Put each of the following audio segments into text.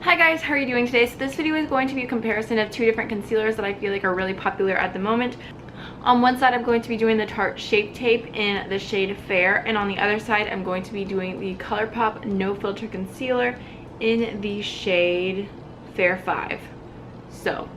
Hi guys, how are you doing today? So this video is going to be a comparison of two different concealers that I feel like are really popular at the moment. On one side I'm going to be doing the Tarte Shape Tape in the shade Fair, and on the other side I'm going to be doing the Colourpop No Filter Concealer in the shade Fair 5. So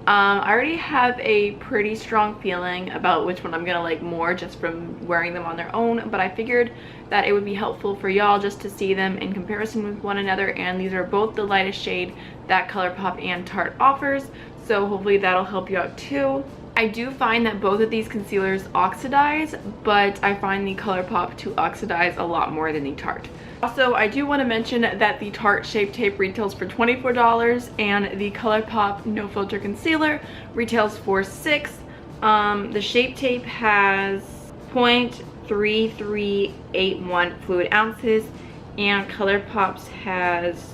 I already have a pretty strong feeling about which one I'm gonna like more just from wearing them on their own, but I figured that it would be helpful for y'all just to see them in comparison with one another, and these are both the lightest shade that Colourpop and Tarte offers, so hopefully that'll help you out too. I do find that both of these concealers oxidize, but I find the Colourpop to oxidize a lot more than the Tarte. Also, I do want to mention that the Tarte Shape Tape retails for $24 and the Colourpop No Filter Concealer retails for $6. The Shape Tape has 0.3381 fluid ounces and Colourpop's has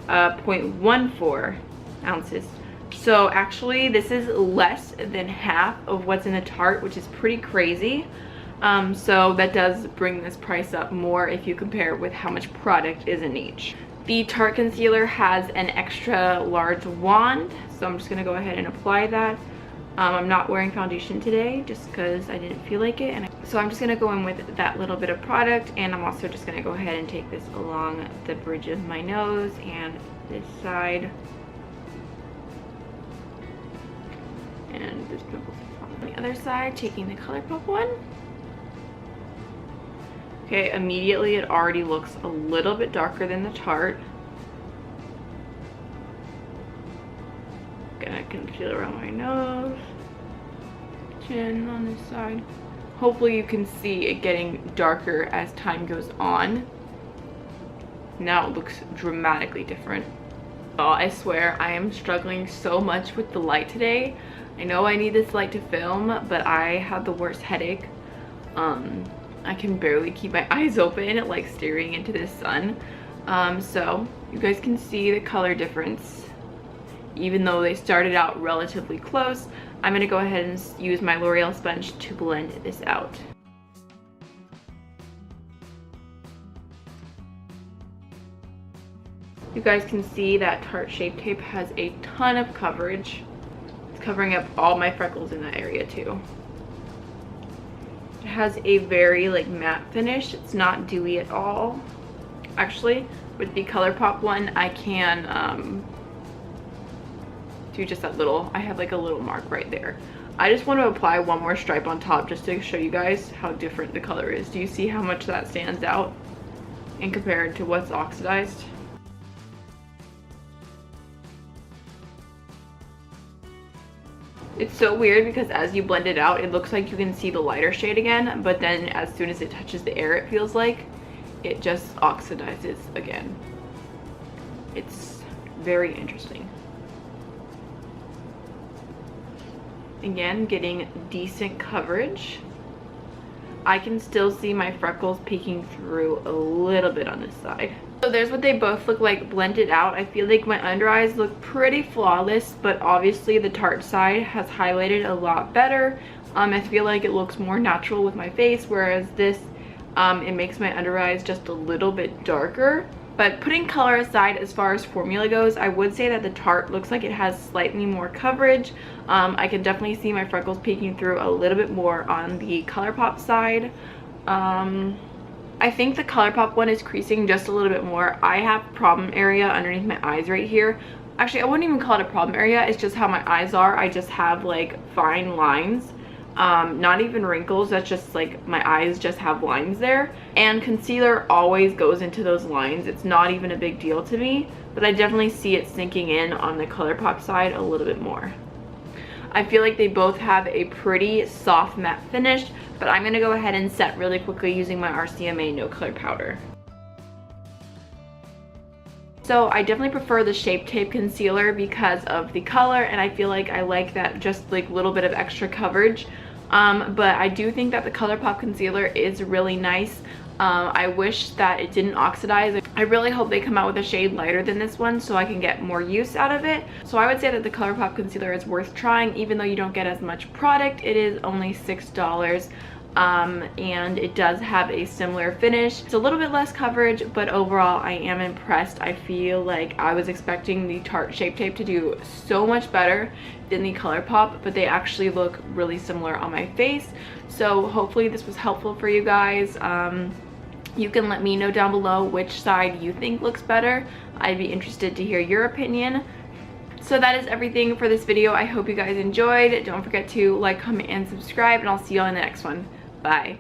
0.14 ounces. So actually this is less than half of what's in the Tarte, which is pretty crazy. So that does bring this price up more if you compare with how much product is in each. The Tarte concealer has an extra large wand, so I'm just going to go ahead and apply that. I'm not wearing foundation today just because I didn't feel like it, so I'm just going to go in with that little bit of product, and I'm also just going to go ahead and take this along the bridge of my nose and this side. And this pimple on the other side, taking the Colourpop one. Okay, immediately it already looks a little bit darker than the Tarte. Gonna conceal around my nose, chin on this side. Hopefully you can see it getting darker as time goes on. Now it looks dramatically different. Oh, I swear I am struggling so much with the light today. I know I need this light to film, but I have the worst headache. I can barely keep my eyes open, like staring into the sun. So you guys can see the color difference. Even though they started out relatively close, I'm gonna go ahead and use my Loreal sponge to blend this out. You guys can see that Tarte Shape Tape has a ton of coverage. It's covering up all my freckles in that area too. It has a very like matte finish. It's not dewy at all. Actually, with the Colourpop one, I can do just that little, I have like a little mark right there. I just want to apply one more stripe on top just to show you guys how different the color is. Do you see how much that stands out in compared to what's oxidized? It's so weird because as you blend it out, it looks like you can see the lighter shade again, but then as soon as it touches the air, it feels like it just oxidizes again. It's very interesting. Again, getting decent coverage. I can still see my freckles peeking through a little bit on this side. So there's what they both look like blended out. I feel like my under eyes look pretty flawless, but obviously the Tarte side has highlighted a lot better. I feel like it looks more natural with my face, whereas this, it makes my under eyes just a little bit darker. But putting color aside, as far as formula goes, I would say that the Tarte looks like it has slightly more coverage. I can definitely see my freckles peeking through a little bit more on the Colourpop side. I think the Colourpop one is creasing just a little bit more. I have problem area underneath my eyes right here. Actually, I wouldn't even call it a problem area. It's just how my eyes are. I just have like fine lines. Not even wrinkles. That's just like my eyes just have lines there. And concealer always goes into those lines. It's not even a big deal to me. But I definitely see it sinking in on the Colourpop side a little bit more. I feel like they both have a pretty soft matte finish, but I'm going to go ahead and set really quickly using my RCMA No Color Powder. So I definitely prefer the Shape Tape concealer because of the color, and I feel like I like that just like little bit of extra coverage. But I do think that the Colourpop concealer is really nice. I wish that it didn't oxidize. I really hope they come out with a shade lighter than this one so I can get more use out of it. So I would say that the Colourpop concealer is worth trying even though you don't get as much product. It is only $6. and it does have a similar finish. It's a little bit less coverage, but overall I am impressed. I feel like I was expecting the Tarte Shape Tape to do so much better than the Colourpop, but they actually look really similar on my face. So hopefully this was helpful for you guys. You can let me know down below which side you think looks better. I'd be interested to hear your opinion. So that is everything for this video. I hope you guys enjoyed. Don't forget to like, comment, and subscribe, and I'll see you on the next one. Bye.